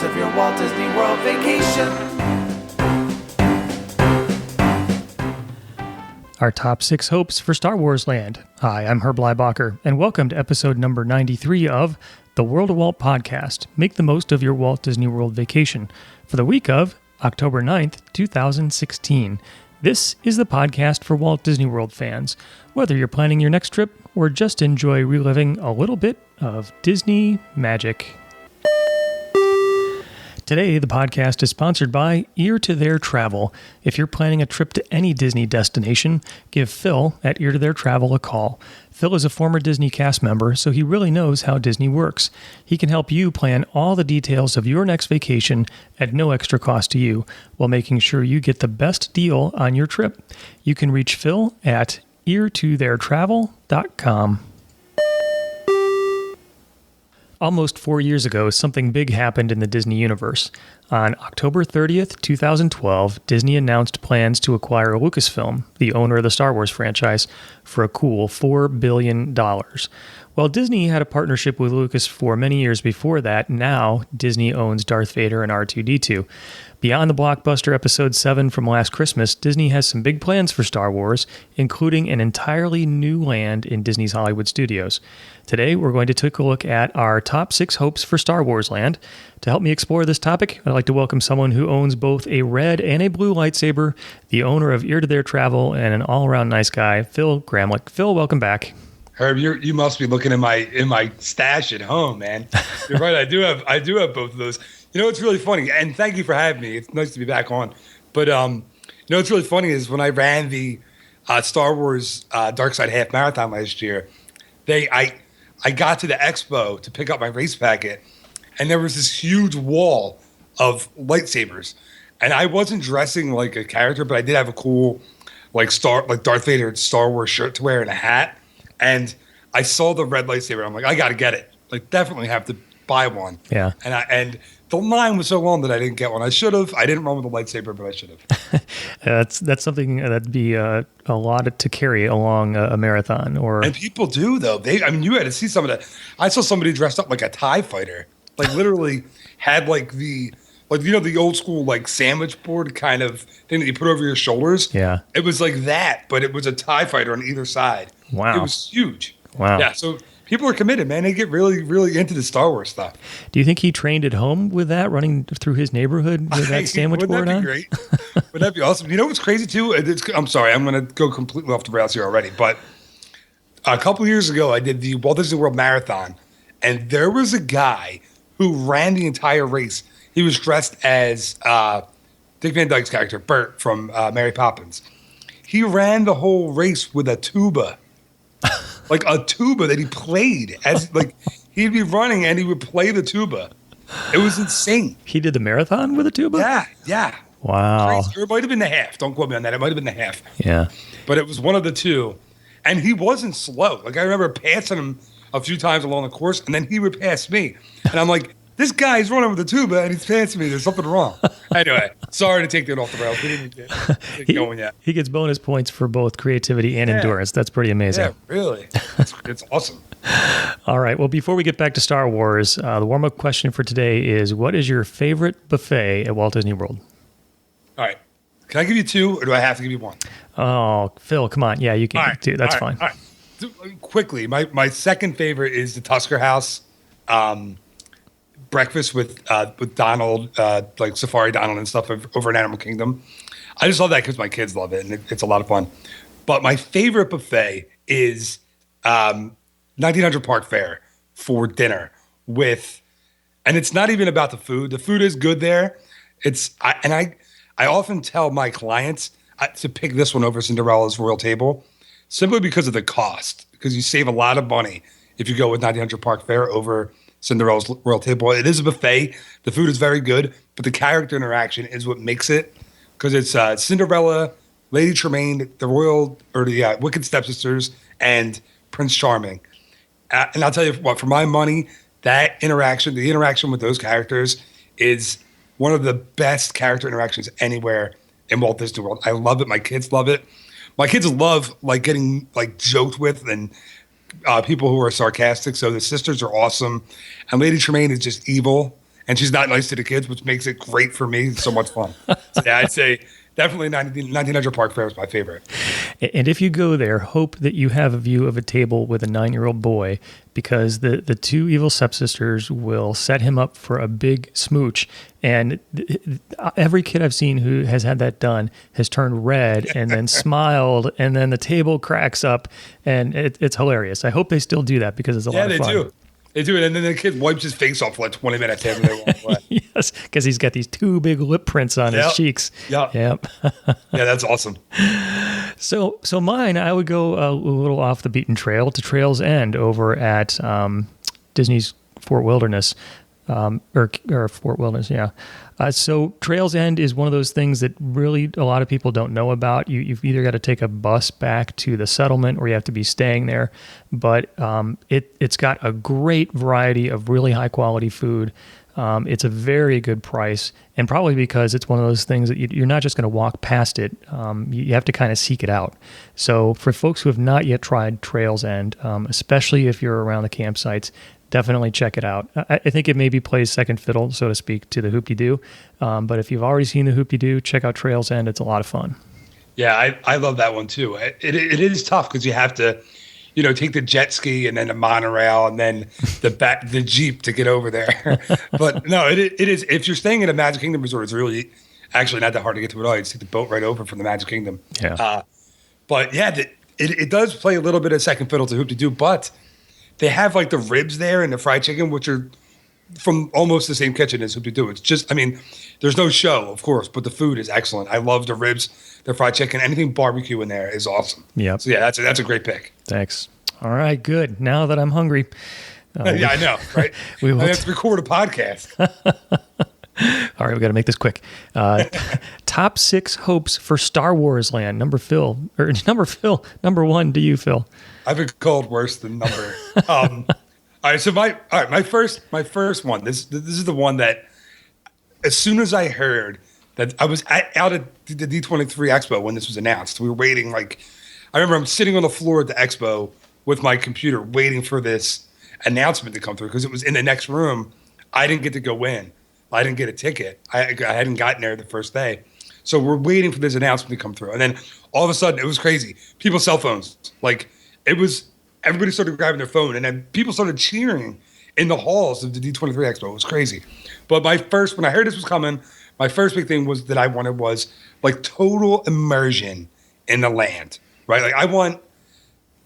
most of your Walt Disney World vacation. Our top 6 hopes for Star Wars Land. Hi, I'm Herb Leibacher, and welcome to episode number 93 of the World of Walt podcast. Make the most of your Walt Disney World vacation for the week of October 9th, 2016. This is the podcast for Walt Disney World fans. Whether you're planning your next trip or just enjoy reliving a little bit of Disney magic. Today, the podcast is sponsored by Ear to Their Travel. If you're planning a trip to any Disney destination, give Phil at Ear to Their Travel a call. Phil is a former Disney cast member, so he really knows how Disney works. He can help you plan all the details of your next vacation at no extra cost to you, while making sure you get the best deal on your trip. You can reach Phil at eartotheirtravel.com. Almost 4 years ago, something big happened in the Disney universe. On October 30th, 2012, Disney announced plans to acquire Lucasfilm, the owner of the Star Wars franchise, for a cool $4 billion. While Disney had a partnership with Lucas for many years before that, now Disney owns Darth Vader and R2-D2. Beyond the blockbuster Episode 7 from last Christmas, Disney has some big plans for Star Wars, including an entirely new land in Disney's Hollywood studios. Today, we're going to take a look at our top 6 hopes for Star Wars Land. To help me explore this topic, I'd like to welcome someone who owns both a red and a blue lightsaber, the owner of Ear to Their Travel, and an all-around nice guy, Phil Gramlich. Phil, welcome back. Herb, you must be looking in my stash at home, man. You're right. I do have both of those. You know, it's really funny, and thank you for having me. It's nice to be back on. But you know, what's really funny is when I ran the Star Wars Dark Side Half Marathon last year, I got to the expo to pick up my race packet, and there was this huge wall of lightsabers, and I wasn't dressing like a character, but I did have a cool like Darth Vader Star Wars shirt to wear and a hat. And I saw the red lightsaber. I'm like, I got to get it. Like, definitely have to buy one. Yeah. And the line was so long that I didn't get one. I should have. I didn't run with a lightsaber, but I should have. That's something that'd be a lot to carry along a marathon. And people do, though. You had to see some of that. I saw somebody dressed up like a TIE fighter. Like, literally had like the old school like sandwich board kind of thing that you put over your shoulders. Yeah. It was like that, but it was a TIE fighter on either side. Wow. It was huge. Wow. Yeah, so people are committed, man. They get really, really into the Star Wars stuff. Do you think he trained at home with that, running through his neighborhood with that sandwich board on? Wouldn't that be great? Wouldn't that be awesome? You know what's crazy, too? I'm sorry, I'm going to go completely off the rails here already, but a couple years ago, I did the Walt Disney World Marathon, and there was a guy who ran the entire race. He was dressed as Dick Van Dyke's character, Bert, from Mary Poppins. He ran the whole race with a tuba. Like a tuba that he played as like he'd be running and he would play the tuba. It was insane. He did the marathon with a tuba? Yeah. Wow. Crazy. It might have been the half. Don't quote me on that. It might have been the half. Yeah. But it was one of the two. And he wasn't slow. Like I remember passing him a few times along the course and then he would pass me. And I'm like, this guy's running with a tuba and he's passing me. There's something wrong. Anyway, sorry to take that off the rails. We didn't get going yet. He gets bonus points for both creativity and endurance. That's pretty amazing. Yeah, really. It's awesome. All right. Well, before we get back to Star Wars, the warm-up question for today is, what is your favorite buffet at Walt Disney World? All right. Can I give you 2 or do I have to give you 1? Oh, Phil, come on. Yeah, you can give 2. That's fine. All right. Quickly, my second favorite is the Tusker House. Breakfast with Donald, like Safari Donald and stuff over in Animal Kingdom. I just love that because my kids love it and it's a lot of fun. But my favorite buffet is 1900 Park Fair for dinner and it's not even about the food. The food is good there. I often tell my clients to pick this one over Cinderella's Royal Table simply because of the cost, because you save a lot of money if you go with 1900 Park Fair over Cinderella's Royal Table. It is a buffet. The food is very good, but the character interaction is what makes it, because it's Cinderella, Lady Tremaine, the Wicked Stepsisters, and Prince Charming. And I'll tell you what, for my money, the interaction with those characters is one of the best character interactions anywhere in Walt Disney World. I love it. My kids love it. My kids love like getting like joked with and people who are sarcastic. So the sisters are awesome. And Lady Tremaine is just evil. and she's not nice to the kids, which makes it great for me. It's so much fun. So yeah, I'd say definitely 1900 Park Fair is my favorite. And if you go there, hope that you have a view of a table with a 9-year-old boy, because the two evil stepsisters will set him up for a big smooch. And every kid I've seen who has had that done has turned red and then smiled, and then the table cracks up, and it's hilarious. I hope they still do that because it's a lot of fun. Yeah, they do. They do it, and then the kid wipes his face off for like 20 minutes after they walk away. Yes, because he's got these 2 big lip prints on his cheeks. Yep. Yeah, that's awesome. So mine, I would go a little off the beaten trail to Trails End over at Disney's Fort Wilderness, or Fort Wilderness, yeah. So Trails End is one of those things that really a lot of people don't know about. You've either got to take a bus back to the settlement or you have to be staying there. But it's got a great variety of really high quality food. It's a very good price, and probably because it's one of those things that you're not just going to walk past it. You have to kind of seek it out. So for folks who have not yet tried Trails End, especially if you're around the campsites, definitely check it out. I think it maybe plays second fiddle, so to speak, to the Hoop-de-Doo. But if you've already seen the Hoop-de-Doo, check out Trails End. It's a lot of fun. Yeah, I love that one too. It is tough because you have to, take the jet ski and then the monorail and then the Jeep to get over there. But no, it is. If you're staying at a Magic Kingdom resort, it's really actually not that hard to get to at all. You just take the boat right over from the Magic Kingdom. Yeah. But yeah, it does play a little bit of second fiddle to Hoop-de-Doo, but they have like the ribs there and the fried chicken, which are from almost the same kitchen as Hoop-de-Doo. It's just, there's no show, of course, but the food is excellent. I love the ribs, the fried chicken, anything barbecue in there is awesome. Yeah. So yeah, that's a great pick. Thanks. All right, good. Now that I'm hungry. Yeah, I know, right? We have to record a podcast. All right, we got to make this quick. Top 6 hopes for Star Wars Land. Number 1 to you, Phil. I've been called worse than number. All right, so my first one. This is the one that, as soon as I heard that I was out at the D23 Expo when this was announced, we were waiting. Like, I remember I'm sitting on the floor at the Expo with my computer waiting for this announcement to come through because it was in the next room. I didn't get to go in. I didn't get a ticket. I hadn't gotten there the first day. So we're waiting for this announcement to come through. And then all of a sudden, it was crazy. People's cell phones. Like, everybody started grabbing their phone. And then people started cheering in the halls of the D23 Expo. It was crazy. But when I heard this was coming, my first big thing was that I wanted was, like, total immersion in the land, right? Like, I want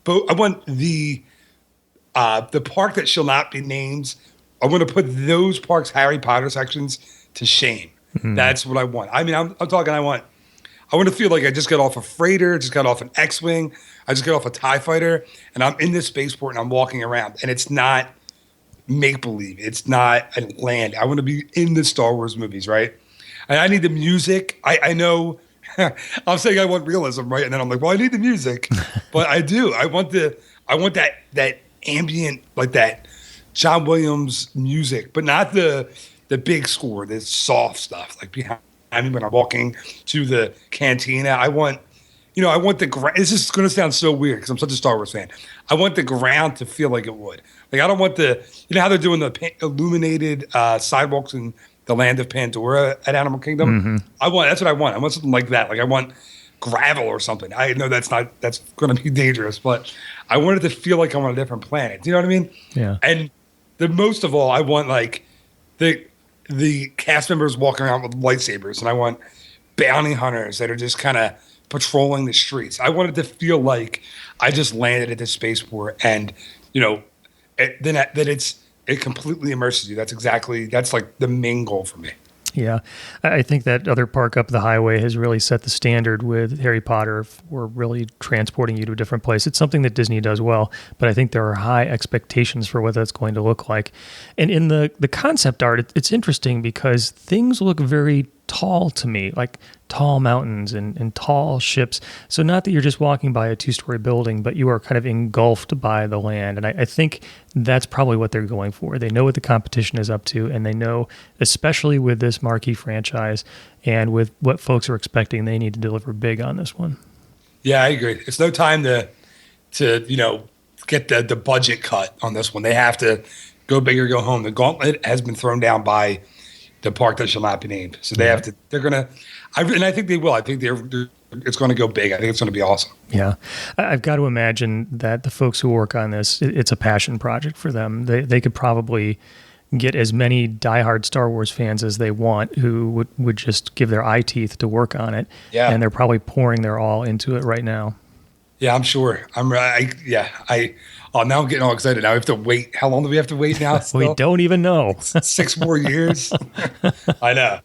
the park that shall not be named. I want to put those parks' Harry Potter sections to shame. Mm-hmm. That's what I want. I'm talking. I want to feel like I just got off a freighter, just got off an X-wing, I just got off a TIE fighter, and I'm in this spaceport and I'm walking around. And it's not make believe. It's not a land. I want to be in the Star Wars movies, right? And I need the music. I know. I'm saying I want realism, right? And then I'm like, well, I need the music, but I do. I want that ambient, like that John Williams music, but not the big score, the soft stuff, like behind me when I'm walking to the cantina. I want the ground. This is going to sound so weird because I'm such a Star Wars fan. I want the ground to feel like it would. Like, I don't want how they're doing the illuminated sidewalks in the land of Pandora at Animal Kingdom. Mm-hmm. That's what I want. I want something like that. Like, I want gravel or something. I know that's going to be dangerous, but I want it to feel like I'm on a different planet. Do you know what I mean? Yeah. And most of all, I want like the cast members walking around with lightsabers, and I want bounty hunters that are just kind of patrolling the streets. I want it to feel like I just landed at this spaceport, and it completely immerses you. That's like the main goal for me. Yeah, I think that other park up the highway has really set the standard with Harry Potter for really transporting you to a different place. It's something that Disney does well, but I think there are high expectations for what that's going to look like. And in the concept art, it's interesting because things look very tall to me, like tall mountains and tall ships. So not that you're just walking by a 2-story building, but you are kind of engulfed by the land. And I think that's probably what they're going for. They know what the competition is up to, and they know, especially with this marquee franchise and with what folks are expecting, they need to deliver big on this one. Yeah, I agree. It's no time to get the budget cut on this one. They have to go big or go home. The gauntlet has been thrown down by the park that shall not be named. So they have to. They're gonna. And I think they will. I think it's going to go big. I think it's going to be awesome. Yeah, I've got to imagine that the folks who work on this, it's a passion project for them. They could probably get as many diehard Star Wars fans as they want who would just give their eye teeth to work on it. Yeah. And they're probably pouring their all into it right now. Yeah, I'm sure. Oh, now I'm getting all excited. Now we have to wait. How long do we have to wait now? We don't even know. 6 more years. I know.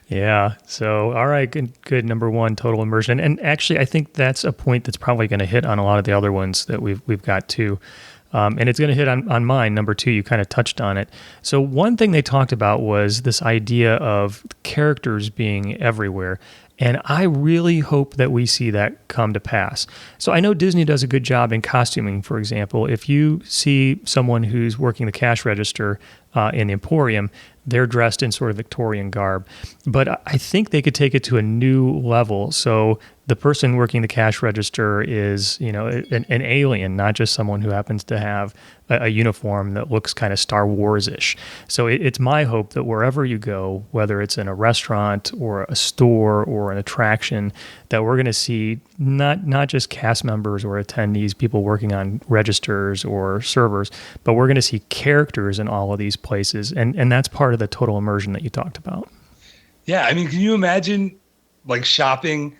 Yeah. So, all right, good. Number one, total immersion. And actually, I think that's a point that's probably going to hit on a lot of the other ones that we've got too. And it's going to hit on mine, number two. You kind of touched on it. So one thing they talked about was this idea of characters being everywhere. And I really hope that we see that come to pass. So I know Disney does a good job in costuming, for example. If you see someone who's working the cash register in the Emporium, they're dressed in sort of Victorian garb. But I think they could take it to a new level. So the person working the cash register is, an alien, not just someone who happens to have a uniform that looks kind of Star Wars-ish. So it's my hope that wherever you go, whether it's in a restaurant or a store or an attraction, that we're going to see not just cast members or attendees, people working on registers or servers, but we're going to see characters in all of these places. And that's part of the total immersion that you talked about. Yeah, I mean, can you imagine like shopping,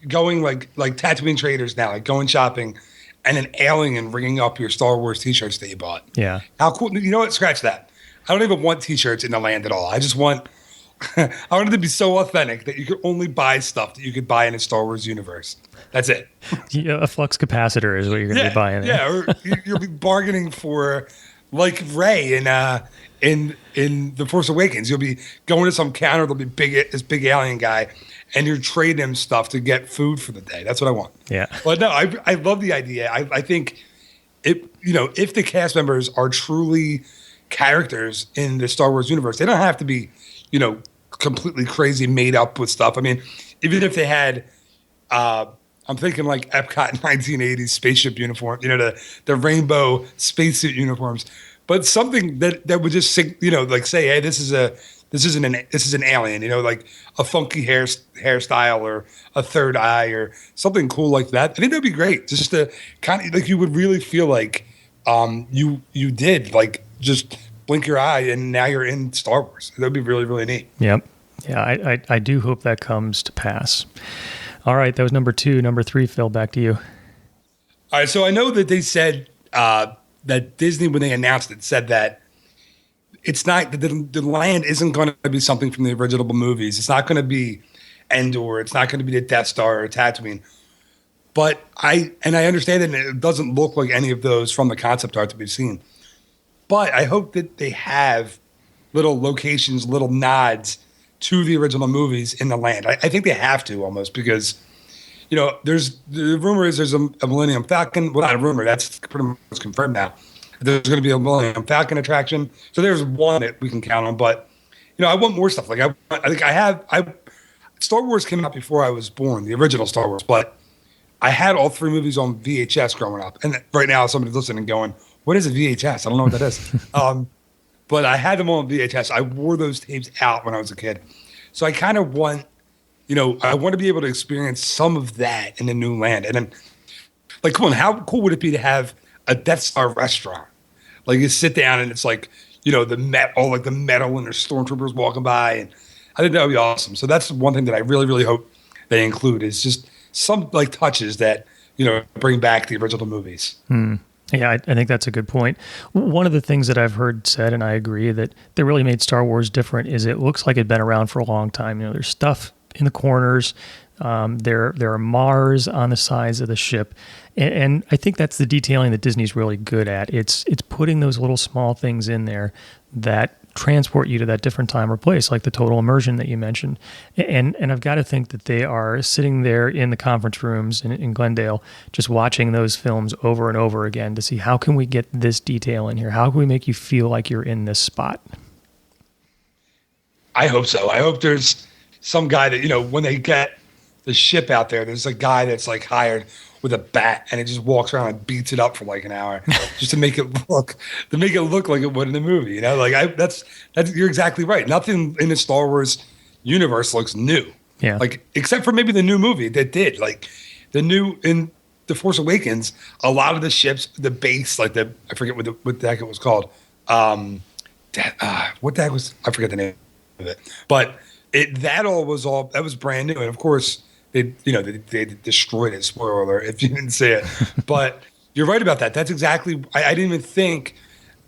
going like Tatooine traders now, like going shopping, and an alien ringing up your Star Wars T-shirts that you bought? Yeah, how cool! You know what? Scratch that. I don't even want T-shirts in the land at all. I just want. I want it to be so authentic that you could only buy stuff that you could buy in a Star Wars universe. That's it. Yeah, a flux capacitor is what you're going to be buying. Yeah, or you'll be bargaining for like Rey in The Force Awakens. You'll be going to some counter. There'll be this big alien guy, and you're trading him stuff to get food for the day. That's what I want. Yeah. But no, I love the idea. I think if the cast members are truly characters in the Star Wars universe, they don't have to be, completely crazy made up with stuff. I mean, even if they had, I'm thinking like Epcot 1980s spaceship uniform, the rainbow spacesuit uniforms, but something that would just say, hey, this is an alien, like a funky hairstyle or a third eye or something cool like that. I think that'd be great. Just to kind of like you would really feel like you did like just blink your eye and now you're in Star Wars. That'd be really, really neat. Yep. Yeah, I do hope that comes to pass. All right, that was number two. Number three, Phil, back to you. All right, so I know that they said that Disney, when they announced it, said that it's not the land isn't going to be something from the original movies. It's not going to be Endor. It's not going to be the Death Star or Tatooine. But I understand that it doesn't look like any of those from the concept art that we've seen. But I hope that they have little locations, little nods to the original movies in the land. I think they have to almost because, there's the rumor is there's a Millennium Falcon. Well, not a rumor. That's pretty much confirmed now. There's going to be a Millennium Falcon attraction. So there's one that we can count on. But, I want more stuff. Like Star Wars came out before I was born, the original Star Wars. But I had all three movies on VHS growing up. And right now somebody's listening and going, what is a VHS? I don't know what that is. But I had them on VHS. I wore those tapes out when I was a kid. So I kind of want, I want to be able to experience some of that in the new land. And then, like, come on, how cool would it be to have a Death Star restaurant? Like, you sit down and it's like, the metal and there's stormtroopers walking by. And I think that would be awesome. So that's one thing that I really, really hope they include is just some, like, touches that, bring back the original movies. Yeah, I think that's a good point. One of the things that I've heard said, and I agree, that really made Star Wars different is it looks like it'd been around for a long time. There's stuff in the corners. There are Mars on the sides of the ship. And I think that's the detailing that Disney's really good at. It's putting those little small things in there that transport you to that different time or place, like the total immersion that you mentioned. And I've got to think that they are sitting there in the conference rooms in Glendale, just watching those films over and over again to see how can we get this detail in here? How can we make you feel like you're in this spot? I hope so. I hope there's some guy that, when they get the ship out there. There's a guy that's like hired with a bat, and he just walks around and beats it up for like an hour just to make it look like it would in the movie. You know, like that's you're exactly right. Nothing in the Star Wars universe looks new. Yeah. Like except for maybe the new movie that did. Like the new in The Force Awakens, a lot of the ships, the base, like I forget what the heck it was called. What the heck was, I forget the name of it, but that was brand new, and of course they destroyed it. Spoiler alert if you didn't see it, but you're right about that. That's exactly. I didn't even think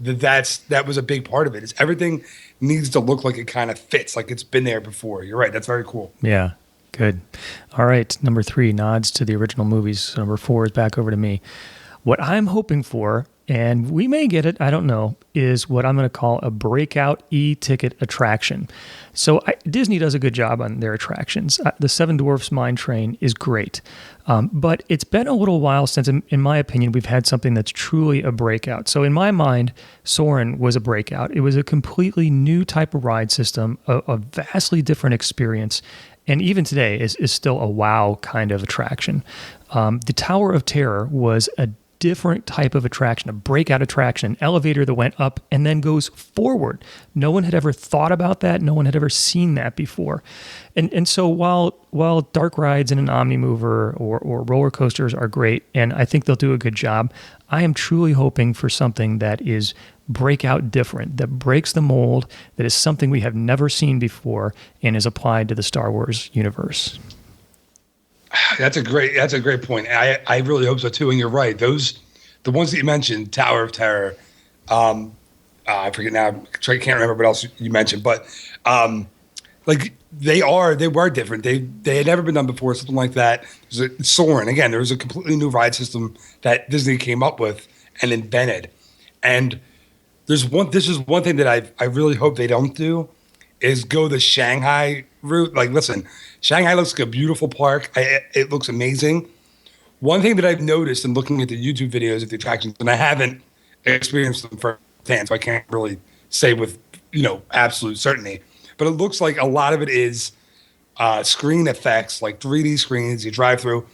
that was a big part of it. Is everything needs to look like it kind of fits, like it's been there before. You're right. That's very cool. Yeah. Good. All right. Number 3, nods to the original movies. So number 4 is back over to me. What I'm hoping for, and we may get it, I don't know, is what I'm going to call a breakout e-ticket attraction. So Disney does a good job on their attractions. The Seven Dwarfs Mine Train is great. But it's been a little while since, in my opinion, we've had something that's truly a breakout. So in my mind, Soarin' was a breakout. It was a completely new type of ride system, a vastly different experience. And even today is still a wow kind of attraction. The Tower of Terror was a different type of attraction, a breakout attraction, an elevator that went up and then goes forward. No one had ever thought about that. No one had ever seen that before. And so while dark rides in an Omnimover or roller coasters are great, and I think they'll do a good job, I am truly hoping for something that is breakout different, that breaks the mold, that is something we have never seen before and is applied to the Star Wars universe. That's a great point. I really hope so too. And you're right. The ones that you mentioned, Tower of Terror, I forget now. I can't remember what else you mentioned, but like they were different. They had never been done before. Something like that. Soarin'. Again, there was a completely new ride system that Disney came up with and invented. And this is one thing that I really hope they don't do is go the Shanghai route. Like, listen, Shanghai looks like a beautiful park. It looks amazing. One thing that I've noticed in looking at the YouTube videos of the attractions, and I haven't experienced them firsthand, so I can't really say with absolute certainty, but it looks like a lot of it is screen effects, like 3D screens you drive through.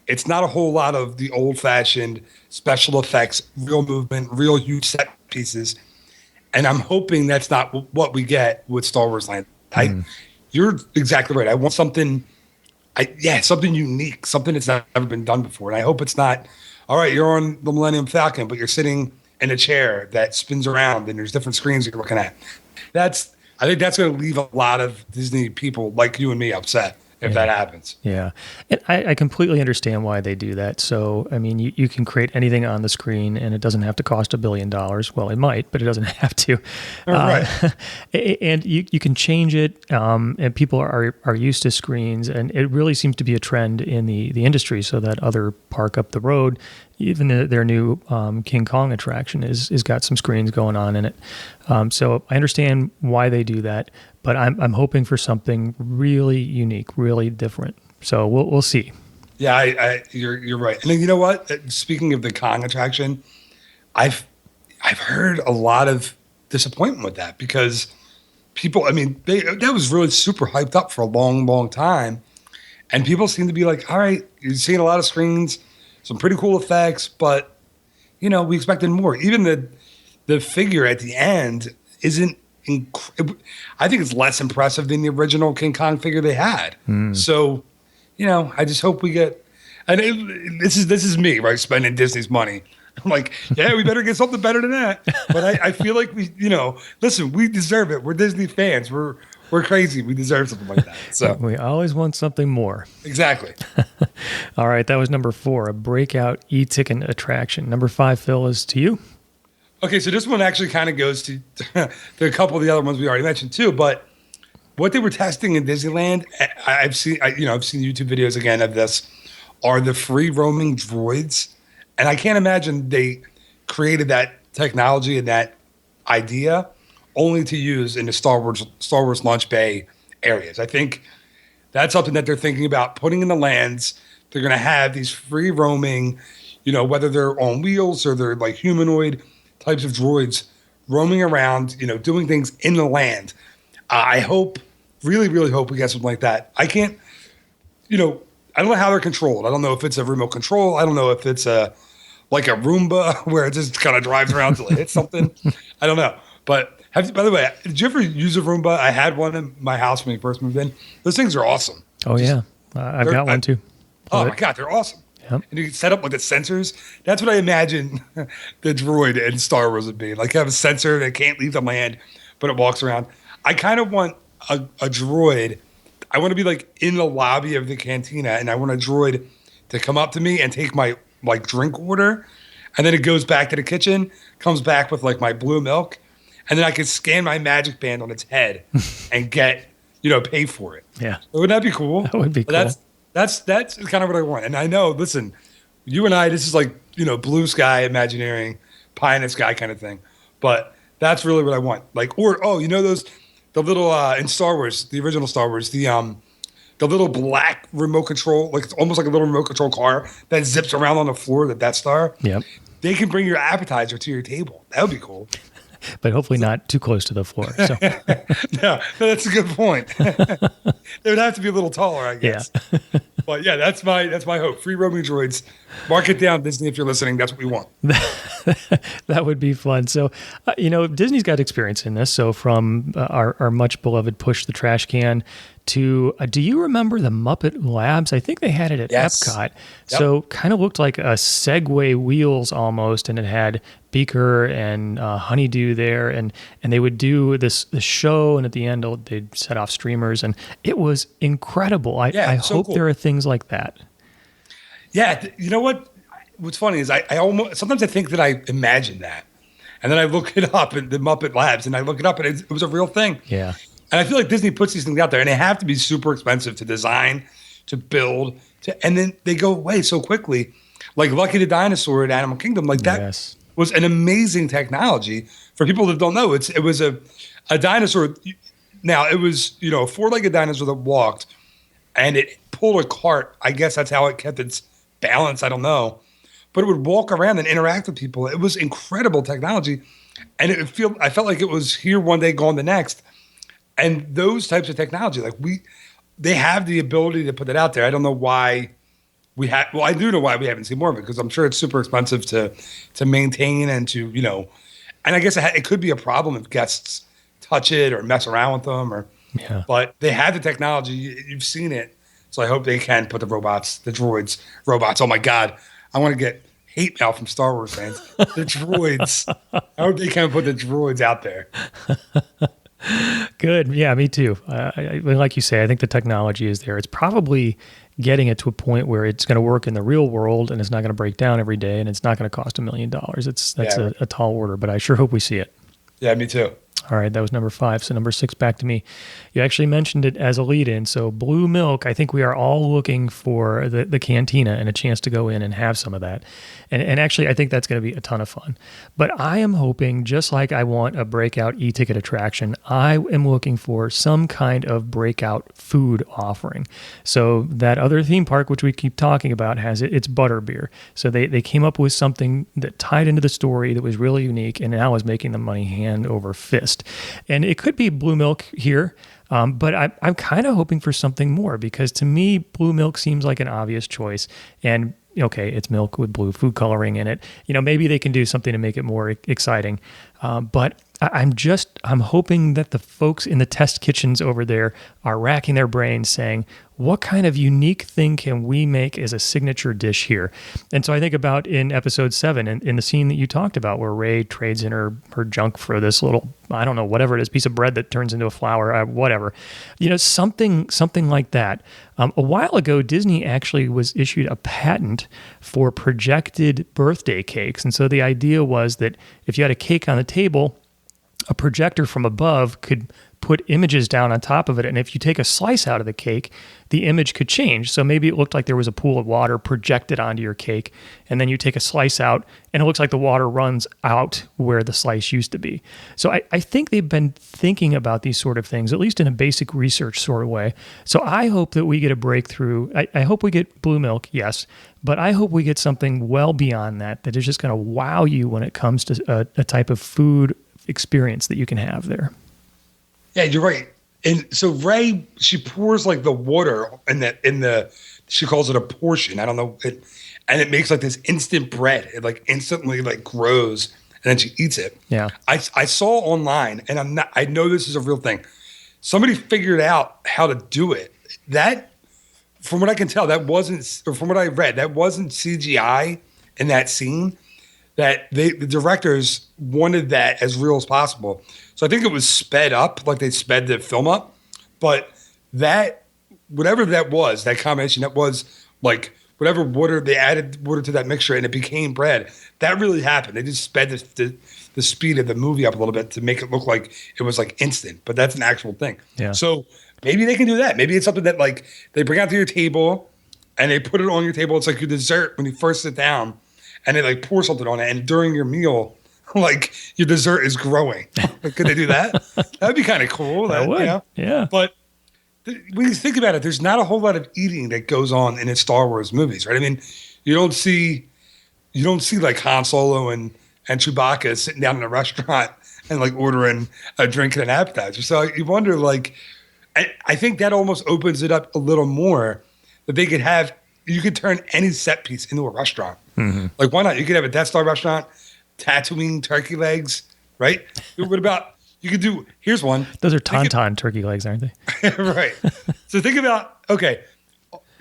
It's not a whole lot of the old-fashioned special effects, real movement, real huge set pieces. And I'm hoping that's not what we get with Star Wars Land. You're exactly right. I want something unique, something that's never been done before. And I hope it's not, all right, you're on the Millennium Falcon, but you're sitting in a chair that spins around and there's different screens you're looking at. I think that's going to leave a lot of Disney people like you and me upset if that happens. Yeah. And I completely understand why they do that. So, I mean, you can create anything on the screen and it doesn't have to cost $1 billion. Well, it might, but it doesn't have to. Right. And you can change it. And people are used to screens. And it really seems to be a trend in the industry, so that other park up the road, even their new King Kong attraction is got some screens going on in it. So I understand why they do that, but I'm hoping for something really unique, really different. So we'll see. Yeah, you're right. And then you know what? Speaking of the Kong attraction, I've heard a lot of disappointment with that because people, I mean, that was really super hyped up for a long, long time, and people seem to be like, all right, you're seeing a lot of screens, some pretty cool effects, but we expected more. Even the figure at the end isn't. I think it's less impressive than the original King Kong figure they had. So, I just hope we get. And this is me, right? Spending Disney's money. I'm like, yeah, we better get something better than that. But I feel like we, listen, we deserve it. We're Disney fans. We're crazy. We deserve something like that. So we always want something more. Exactly. All right, that was number 4, a breakout e-ticket attraction. Number 5, Phil, is to you. Okay, so this one actually kind of goes to a couple of the other ones we already mentioned too. But what they were testing in Disneyland, I've seen YouTube videos again of this, are the free roaming droids, and I can't imagine they created that technology and that idea only to use in the Star Wars launch bay areas. I think that's something that they're thinking about putting in the lands. They're going to have these free roaming, whether they're on wheels or they're like humanoid types of droids roaming around, doing things in the land. I hope, really, really hope we get something like that. I can't, I don't know how they're controlled. I don't know if it's a remote control. I don't know if it's like a Roomba where it just kind of drives around till it hits something. I don't know. But by the way, did you ever use a Roomba? I had one in my house when we first moved in. Those things are awesome. Oh, yeah. I've got one too. Oh, my God. They're awesome. Yep. And you can set up like the sensors. That's what I imagine the droid in Star Wars would be. Like, you have a sensor that can't leave the land, but it walks around. I kind of want a droid. I want to be like in the lobby of the cantina, and I want a droid to come up to me and take my like drink order, and then it goes back to the kitchen, comes back with like my blue milk, and then I can scan my magic band on its head and get, pay for it. Yeah. Wouldn't that be cool? That would be cool. That's kind of what I want. And I know, listen, you and I, this is like, blue sky imagineering, pie in the sky kind of thing. But that's really what I want. Like, the little, in Star Wars, the original Star Wars, the little black remote control, like it's almost like a little remote control car that zips around on the floor, the Death Star. Yep. They can bring your appetizer to your table. That would be cool. But hopefully not too close to the floor. So. No, that's a good point. They would have to be a little taller, I guess. Yeah. But yeah, that's my hope. Free roaming droids. Mark it down, Disney, if you're listening. That's what we want. That would be fun. So, Disney's got experience in this. So from our much beloved Push the Trash Can to, do you remember the Muppet Labs? I think they had it at Epcot. Yep. So kind of looked like a Segway wheels almost, and it had Beaker and Honeydew there, and they would do the show, and at the end they'd set off streamers, and it was incredible. I hope cool. There are things like that. Yeah, you know what? What's funny is I almost sometimes I think that I imagined that, and then I look it up in the Muppet Labs, and I look it up, and it was a real thing. Yeah, and I feel like Disney puts these things out there, and they have to be super expensive to design, to build, and then they go away so quickly. Like Lucky the Dinosaur at Animal Kingdom, like that was an amazing technology. For people that don't know, it was a dinosaur. Now it was a four-legged dinosaur that walked, and it pulled a cart. I guess that's how it kept its balance. I don't know. But it would walk around and interact with people. It was incredible technology. And I felt like it was here one day, gone the next. And those types of technology, they have the ability to put it out there. I don't know why I do know why we haven't seen more of it, because I'm sure it's super expensive to maintain and to, and I guess it could be a problem if guests touch it or mess around with them but they have the technology. You've seen it. So I hope they can put the droids. Oh my God. I want to get hate mail from Star Wars fans. The droids. I hope they can put the droids out there. Good. Yeah, me too. Like you say, I think the technology is there. It's probably getting it to a point where it's going to work in the real world, and it's not going to break down every day, and it's not going to cost $1 million. That's a tall order, but I sure hope we see it. Yeah, me too. All right, that was number 5. So number 6, back to me. You actually mentioned it as a lead-in. So blue milk, I think we are all looking for the cantina and a chance to go in and have some of that. And actually, I think that's going to be a ton of fun. But I am hoping, just like I want a breakout e-ticket attraction, I am looking for some kind of breakout food offering. So that other theme park, which we keep talking about, has it's butterbeer. So they came up with something that tied into the story that was really unique, and now is making the money hand over fist. And it could be blue milk here, but I'm kind of hoping for something more, because to me, blue milk seems like an obvious choice. And okay, it's milk with blue food coloring in it. Maybe they can do something to make it more exciting. But I'm hoping that the folks in the test kitchens over there are racking their brains saying, what kind of unique thing can we make as a signature dish here? And so I think about in episode 7, in the scene that you talked about, where Rey trades in her junk for this little, I don't know, whatever it is, piece of bread that turns into a flower, whatever. Something like that. A while ago, Disney actually was issued a patent for projected birthday cakes. And so the idea was that if you had a cake on the table, a projector from above could put images down on top of it. And if you take a slice out of the cake, the image could change. So maybe it looked like there was a pool of water projected onto your cake, and then you take a slice out, and it looks like the water runs out where the slice used to be. So I think they've been thinking about these sort of things, at least in a basic research sort of way. So I hope that we get a breakthrough. I hope we get blue milk, yes, but I hope we get something well beyond that is just going to wow you when it comes to a type of food experience that you can have there. Yeah, you're right. And so Rey, she pours like the water in the she calls it a portion. I don't know it, and it makes like this instant bread. It like instantly like grows, and then she eats it. Yeah. I saw online, and I know this is a real thing. Somebody figured out how to do it. That, from what I can tell, that wasn't, or from what I read, that wasn't CGI in that scene. That the directors wanted that as real as possible. So I think it was sped up, like they sped the film up. But that, whatever that was, that combination, that was like whatever water, they added water to that mixture and it became bread. That really happened. They just sped the speed of the movie up a little bit to make it look like it was like instant. But that's an actual thing. Yeah. So maybe they can do that. Maybe it's something that like they bring out to your table and they put it on your table. It's like your dessert when you first sit down. And they like pour something on it, and during your meal, like your dessert is growing. Like, could they do that? That'd be kind of cool. That would, you know? yeah. But when you think about it, there's not a whole lot of eating that goes on in the Star Wars movies, right? I mean, you don't see like Han Solo and Chewbacca sitting down in a restaurant and like ordering a drink and an appetizer. So you wonder, like, I think that almost opens it up a little more that they could have. You could turn any set piece into a restaurant. Mm-hmm. Like, why not? You could have a Death Star restaurant, Tatooine turkey legs, right? What about, you could do, here's one. Those are Tauntaun turkey legs, aren't they? Right. So think about, okay,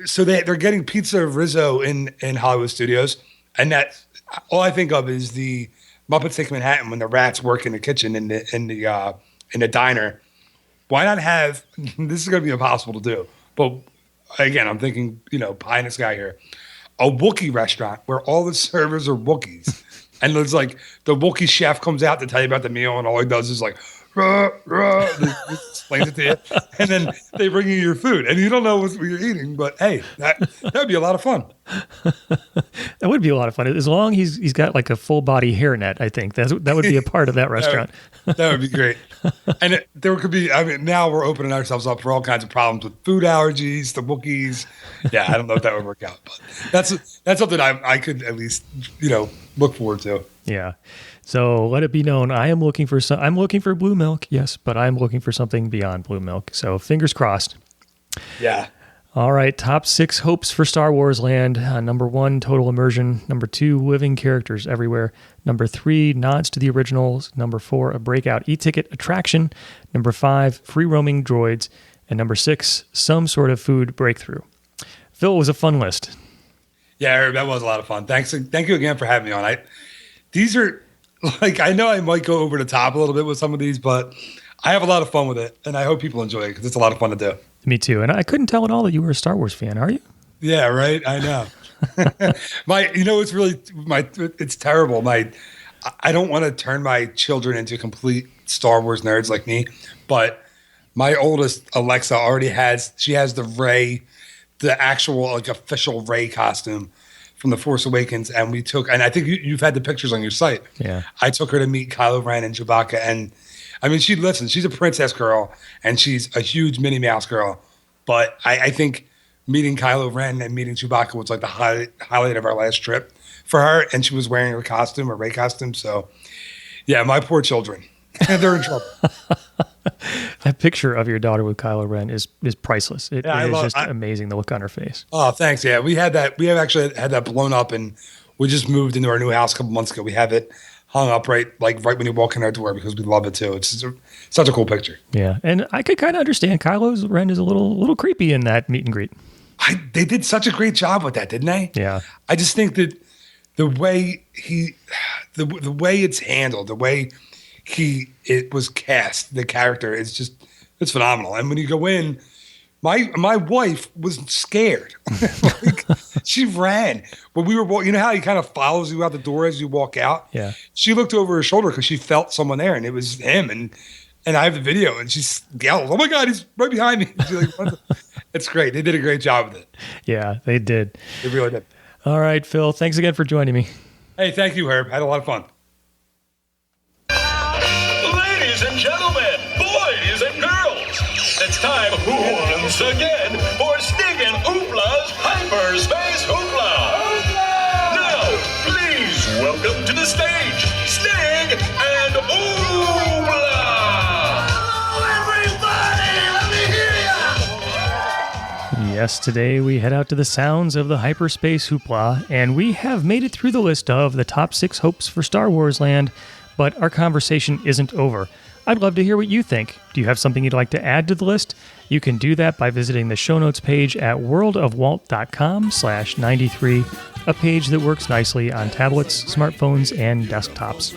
so they're getting pizza Rizzo in Hollywood Studios, and that, all I think of is the Muppets Take Manhattan when the rats work in the kitchen in the diner. Why not have, this is going to be impossible to do, but again, I'm thinking, pie in the sky here. A Wookiee restaurant where all the servers are Wookiees. And there's like, the Wookiee chef comes out to tell you about the meal, and all he does is like, rah, rah, explains it to you. And then they bring you your food. And you don't know what you're eating, but hey, that'd be a lot of fun. That would be a lot of fun. As long as he's got like a full body hairnet, I think. That would be a part of that restaurant. That would be great. And there could be, I mean, now we're opening ourselves up for all kinds of problems with food allergies, the Wookiees. Yeah, I don't know if that would work out, but that's something I could at least, look forward to. Yeah. So let it be known, I'm looking for blue milk, yes, but I'm looking for something beyond blue milk. So fingers crossed. Yeah. All right, top 6 hopes for Star Wars Land. Number 1, total immersion. Number 2, living characters everywhere. Number 3, nods to the originals. Number 4, a breakout e-ticket attraction. Number 5, free roaming droids. And number 6, some sort of food breakthrough. Phil, it was a fun list. Yeah, Herb, that was a lot of fun. Thank you again for having me on. These are, like, I know I might go over the top a little bit with some of these, but I have a lot of fun with it, and I hope people enjoy it because it's a lot of fun to do. Me too. And I couldn't tell at all that you were a Star Wars fan, are you? Yeah, right. I know. It's terrible. I don't want to turn my children into complete Star Wars nerds like me, but my oldest Alexa she has the actual like official Rey costume from The Force Awakens, and I think you've had the pictures on your site. Yeah. I took her to meet Kylo Ren and Chewbacca, and I mean, she's a princess girl, and she's a huge Minnie Mouse girl. But I think meeting Kylo Ren and meeting Chewbacca was like the highlight of our last trip for her, and she was wearing her Rey costume. So, yeah, my poor children, they're in trouble. That picture of your daughter with Kylo Ren is priceless. It is just amazing, the look on her face. Oh, thanks. Yeah, we have actually had that blown up, and we just moved into our new house a couple months ago. We have it hung up right when you walk in our door because we love it too. It's such a cool picture. Yeah, and I could kind of understand Kylo Ren is a little creepy in that meet and greet. They did such a great job with that, didn't they? Yeah. I just think that the way the way it's handled, the way it was cast, the character it's phenomenal. And when you go in, my wife was scared. Like, she ran. But we were, you know how he kind of follows you out the door as you walk out? Yeah. She looked over her shoulder because she felt someone there, and it was him. And I have the video, and she yells, "Oh my God, he's right behind me!" She's like, "What the?" It's great. They did a great job with it. Yeah, they did. They really did. All right, Phil. Thanks again for joining me. Hey, thank you, Herb. I had a lot of fun. Ladies and gentlemen, boys and girls, it's time once again for Stig and Oopla's Hyperspace Hoopla. Now, please welcome to the stage, Stig and Oopla. Hello, everybody! Let me hear ya! Yes, today we head out to the sounds of the hyperspace hoopla, and we have made it through the list of the top 6 hopes for Star Wars land, but our conversation isn't over. I'd love to hear what you think. Do you have something you'd like to add to the list? You can do that by visiting the show notes page at worldofwalt.com/93, a page that works nicely on tablets, smartphones, and desktops.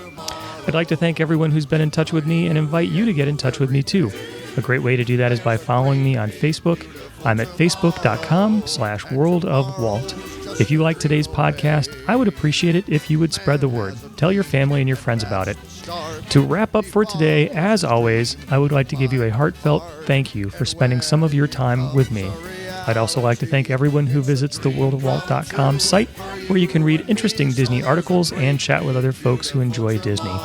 I'd like to thank everyone who's been in touch with me and invite you to get in touch with me too. A great way to do that is by following me on Facebook. I'm at facebook.com/worldofwalt. If you like today's podcast, I would appreciate it if you would spread the word. Tell your family and your friends about it. To wrap up for today, as always, I would like to give you a heartfelt thank you for spending some of your time with me. I'd also like to thank everyone who visits the worldofwalt.com site, where you can read interesting Disney articles and chat with other folks who enjoy Disney.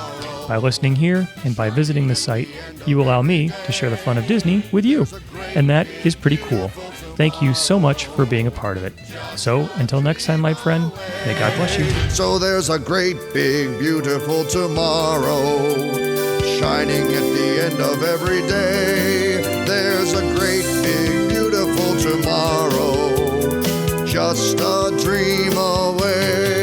By listening here and by visiting the site, you allow me to share the fun of Disney with you, and that is pretty cool. Thank you so much for being a part of it. So, until next time, my friend, may God bless you. So there's a great, big, beautiful tomorrow shining at the end of every day. There's a great, big, beautiful tomorrow just a dream away.